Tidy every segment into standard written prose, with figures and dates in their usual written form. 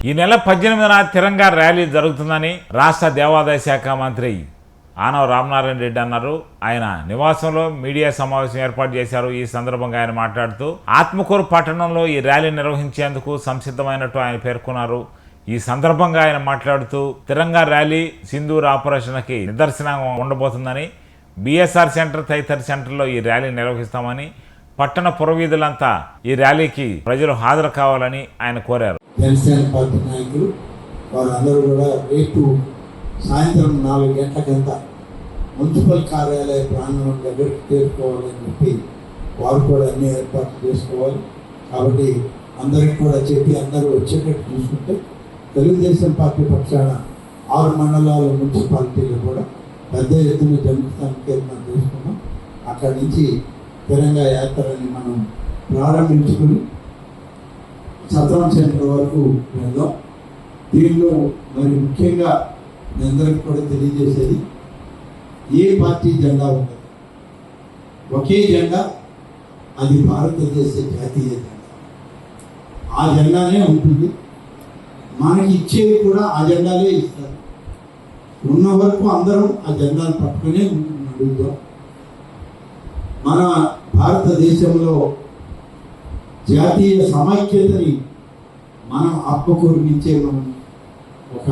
ఈ నెల 18న తిరంగా ర్యాలీ జరుగుతుందని రాష్ట్ర దేవాదాయ శాఖ మంత్రి ఆనవ రామనారాయణ రెడ్డి అన్నారు. ఆయన నివాసంలో మీడియా సమావేశం ఏర్పాటు చేశారు. ఈ సందర్భంగా ఆయన మాట్లాడుతూ ఆత్మకూరు పట్టణంలో ఈ ర్యాలీ నిర్వహించేందుకు సంసిద్ధమైనట్టు ఆయన పేర్కొన్నారు. ఈ సందర్భంగా ఆయన మాట్లాడుతూ తిరంగా ర్యాలీ సింధూర్ ఆపరేషన్కి నిదర్శనంగా ఉండబోతుందని, బిఎస్ఆర్ సెంటర్ తదితర సెంటర్లో ఈ ర్యాలీ నిర్వహిస్తామని, పట్టణ పురవీధులంతా ఈ ర్యాలీకి ప్రజలు హాజరు కావాలని ఆయన కోరారు. జనసేన పార్టీ నాయకులు వారందరూ కూడా రేపు సాయంత్రం 4 గంటలకంతా మున్సిపల్ కార్యాలయ ప్రాంగణం దగ్గరికి చేరుకోవాలని చెప్పి వారు కూడా అన్ని ఏర్పాట్లు చేసుకోవాలి. కాబట్టి అందరికి కూడా చెప్పి అందరూ వచ్చేటట్టు చూసుకుంటే తెలుగుదేశం పార్టీ పక్షాన 6 మండలాల మున్సిపాలిటీలు కూడా పెద్ద ఎత్తున జరుగుతానికి మనం తీసుకున్నాం. అక్కడి నుంచి తిరంగా యాత్రని మనం ప్రారంభించుకుని సత్రం సెంటర్ వరకు వెళ్దాం. దీనిలో మరి ముఖ్యంగా మీ అందరికి కూడా తెలియజేసేది, ఏ పార్టీ జెండా ఉండదు, ఒకే జెండా, అది భారతదేశ జాతీయ జెండా. ఆ జెండానే ఉంటుంది. మనకి ఇచ్చేవి కూడా ఆ జెండాలే ఇస్తారు. ఉన్న వరకు అందరం ఆ జెండాను పట్టుకునే నడుగుతాం. మన భారతదేశంలో జాతీయ సమైక్యతని మనం ఆత్మకూరు నుంచే మనం ఒక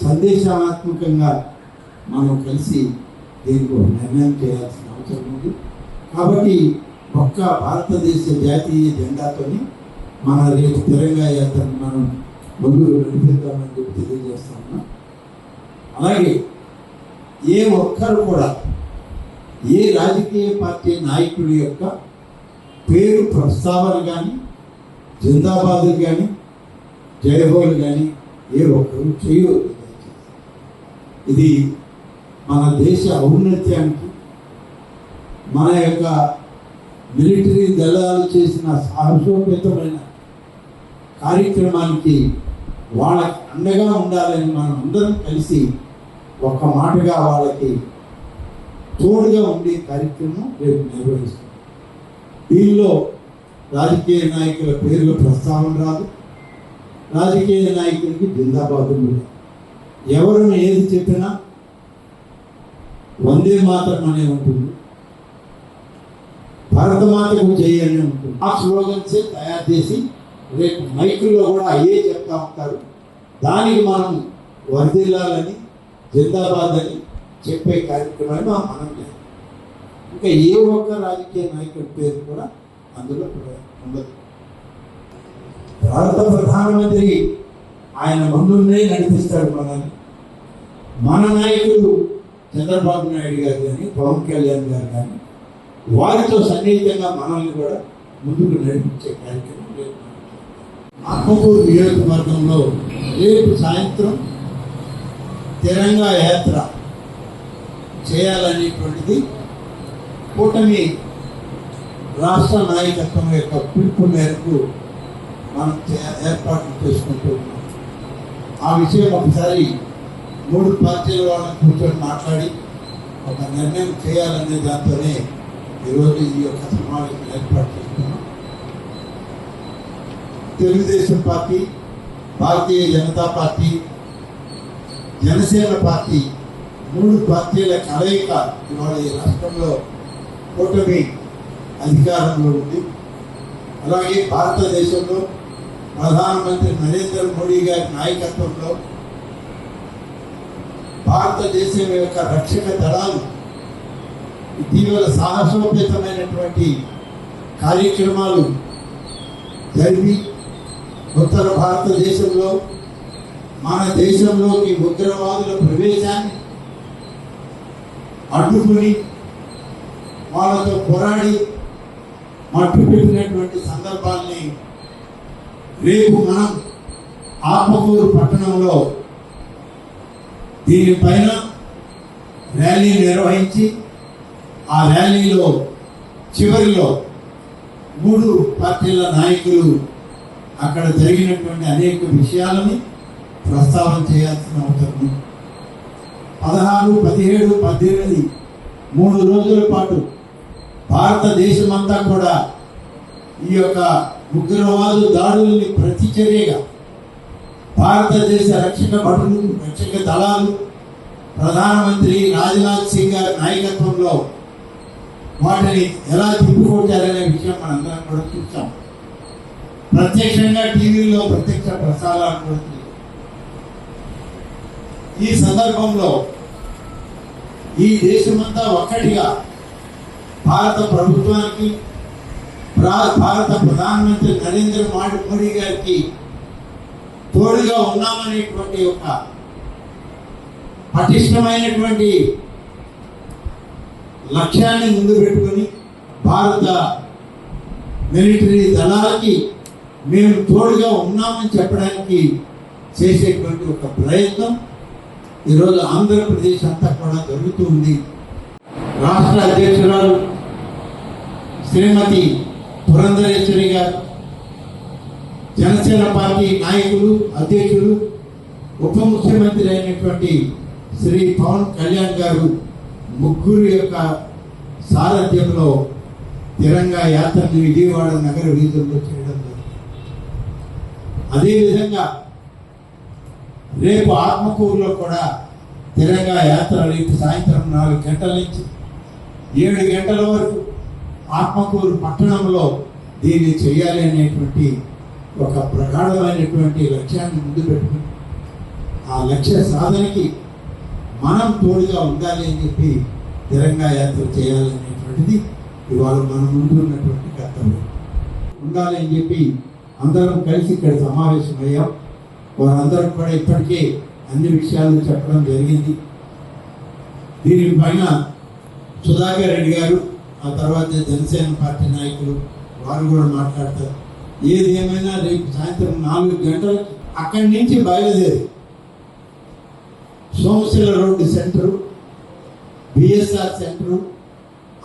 సందేశాత్మకంగా మనం కలిసి దీనికి ఒక నిర్ణయం చేయాల్సిన అవసరం ఉంది. కాబట్టి ఒక్క భారతదేశ జాతీయ జెండాతోని మన రేపు తిరంగా యాత్రను మనం ముందుకు నడిపిద్దామని చెప్పి తెలియజేస్తా ఉన్నాం. అలాగే ఏ ఒక్కరు కూడా ఏ రాజకీయ పార్టీ నాయకుడి యొక్క పేరు ప్రస్తావన కానీ, జిందాబాద్ కానీ, జయహోలు కానీ ఏ ఒక్కరు చేయవద్దు. ఇది మన దేశ ఔన్నత్యానికి, మన యొక్క మిలిటరీ దళాలు చేసిన సాహసోపేతమైన కార్యక్రమానికి వాళ్ళకి అండగా ఉండాలని మనం అందరం కలిసి ఒక్క మాటగా వాళ్ళకి తోడుగా ఉండే కార్యక్రమం రేపు నిర్వహిస్తాం. దీనిలో రాజకీయ నాయకుల పేర్ల ప్రస్తావన రాదు, రాజకీయ నాయకులకి జిందాబాదు లేదు. ఎవరు ఏది చెప్పినా వందే మాతరం అనే ఉంటుంది, భారతమాతకు జై అనే ఉంటుంది. ఆ స్లోగన్సే తయారు చేసి రేపు మైకుల్లో కూడా అయ్యే చెప్తా ఉంటారు. దానికి మనం వర్ధిల్లాలని, జిందాబాద్ అని చెప్పే కార్యక్రమాన్ని మనం చేస్తాం. ఇంకా ఏ ఒక్క రాజకీయ నాయకుడి పేరు కూడా అందులో ఉండదు. భారత ప్రధానమంత్రి ఆయన ముందునే నడిపిస్తాడు మనల్ని. మన నాయకులు చంద్రబాబు నాయుడు గారు కానీ, పవన్ కళ్యాణ్ గారు కానీ వారితో సన్నిహితంగా మనల్ని కూడా ముందుకు నడిపించే కార్యక్రమం రేపు ఆత్మకూరు నియోజకవర్గంలో రేపు సాయంత్రం తిరంగా యాత్ర చేయాలనేటువంటిది కూటమి రాష్ట్ర నాయకత్వం యొక్క పిలుపు మేరకు మనం ఏర్పాట్లు చేసుకుంటూ ఉన్నాం. ఆ విషయం ఒకసారి 3 పార్టీల వాళ్ళని కూర్చొని మాట్లాడి ఒక నిర్ణయం చేయాలనే దాంతోనే ఈరోజు ఈ యొక్క సమావేశం ఏర్పాటు చేస్తున్నాం. Telugu Desam party, Bharatiya Janata party, Janasena party 3 పార్టీల కలయిక ఇవాళ ఈ రాష్ట్రంలో కూటమి అధికారంలో ఉంది. అలాగే భారతదేశంలో ప్రధానమంత్రి నరేంద్ర మోడీ గారి నాయకత్వంలో భారతదేశం యొక్క రక్షక దళాలు ఇటీవల సాహసోపేతమైనటువంటి కార్యక్రమాలు జరిపి ఉత్తర భారతదేశంలో మన దేశంలోకి ఉగ్రవాదుల ప్రవేశాన్ని అడ్డుకుని వాళ్ళతో పోరాడి మట్టుపెట్టినటువంటి సందర్భాల్ని రేపు మనం ఆత్మకూరు పట్టణంలో దీనిపైన ర్యాలీ నిర్వహించి ఆ ర్యాలీలో చివరిలో 3 పార్టీల నాయకులు అక్కడ జరిగినటువంటి అనేక విషయాలని ప్రస్తావన చేయాల్సిన అవసరం. 16, 17, 18 3 రోజుల పాటు భారతదేశమంతా కూడా ఈ యొక్క ఉగ్రవాదు దాడుల్ని ప్రతిచర్యగా భారతదేశ రక్షక భటులు, రక్షక దళాలు, ప్రధానమంత్రి రాజ్నాథ్ సింగ్ గారి నాయకత్వంలో వాటిని ఎలా తిప్పుకొచ్చారనే విషయం మనందరం కూడా చూసాం. ప్రత్యక్షంగా టీవీలో ప్రత్యక్ష ప్రసారాలు కూడా చూసాం. ఈ సందర్భంలో ఈ దేశమంతా ఒక్కటిగా భారత ప్రభుత్వానికి, భారత ప్రధానమంత్రి నరేంద్ర మోడీ గారికి తోడుగా ఉన్నామనేటువంటి ఒక పటిష్టమైనటువంటి లక్ష్యాన్ని ముందు పెట్టుకొని భారత మిలిటరీ దళాలకి మేము తోడుగా ఉన్నామని చెప్పడానికి చేసేటువంటి ఒక ప్రయత్నం ఈరోజు ఆంధ్రప్రదేశ్ అంతా కూడా జరుగుతూ ఉంది. రాష్ట్ర అధ్యక్షురాలు శ్రీమతి పురంధరేశ్వరి గారు, జనసేన పార్టీ నాయకులు, అధ్యక్షులు, ఉప ముఖ్యమంత్రి అయినటువంటి శ్రీ పవన్ కళ్యాణ్ గారు ముగ్గురు యొక్క సారథ్యంలో తిరంగా యాత్రను విజయవాడ నగర వీధుల్లో చేయడం జరిగింది. అదేవిధంగా రేపు ఆత్మకూరులో కూడా తిరంగా యాత్ర రేపు సాయంత్రం 4 గంటల నుంచి 7 గంటల వరకు ఆత్మకూరు పట్టణంలో దీన్ని చేయాలి అనేటువంటి ఒక ప్రగాఢమైనటువంటి లక్ష్యాన్ని ముందు పెట్టుకుని ఆ లక్ష్య సాధనకి మనం తోడుగా ఉండాలి అని చెప్పి తిరంగా యాత్ర చేయాలనేటువంటిది ఇవాళ మన ముందు ఉన్నటువంటి కర్తవ్యం. ఉండాలి అని చెప్పి అందరం కలిసి ఇక్కడ సమావేశమయ్యాం. వారందరం కూడా ఇప్పటికే అన్ని విషయాలు చెప్పడం జరిగింది. దీనిపైన సుధాకర్ రెడ్డి గారు, ఆ తర్వాత జనసేన పార్టీ నాయకులు వారు కూడా మాట్లాడతారు. ఏది ఏమైనా రేపు సాయంత్రం 4 గంటలకు అక్కడి నుంచి బయలుదేరి Somasila road centre, BSR centre,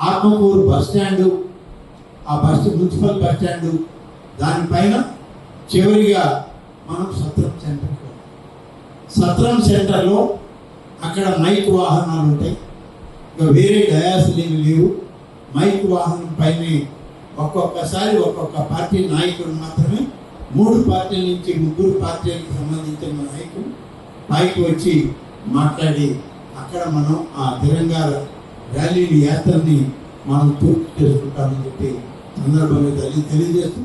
Atmakur bus stand, ఆ మున్సిపల్ బస్ స్టాండు, దానిపైన చివరిగా మనం సత్రం సెంటర్లో అక్కడ మైక్ వాహనాలు ఉంటాయి. ఇంకా వేరే డయాస్లు లేవు. మైక్ వాహనం పైన ఒక్కొక్కసారి ఒక్కొక్క పార్టీ నాయకుడు మాత్రమే 3 పార్టీల నుంచి 3 పార్టీలకు సంబంధించిన నాయకులు పైకి వచ్చి మాట్లాడి అక్కడ మనం ఆ తిరంగా ర్యాలీ యాత్రని మనం పూర్తి చేసుకుంటామని చెప్పి సందర్భంగా తెలియజేస్తూ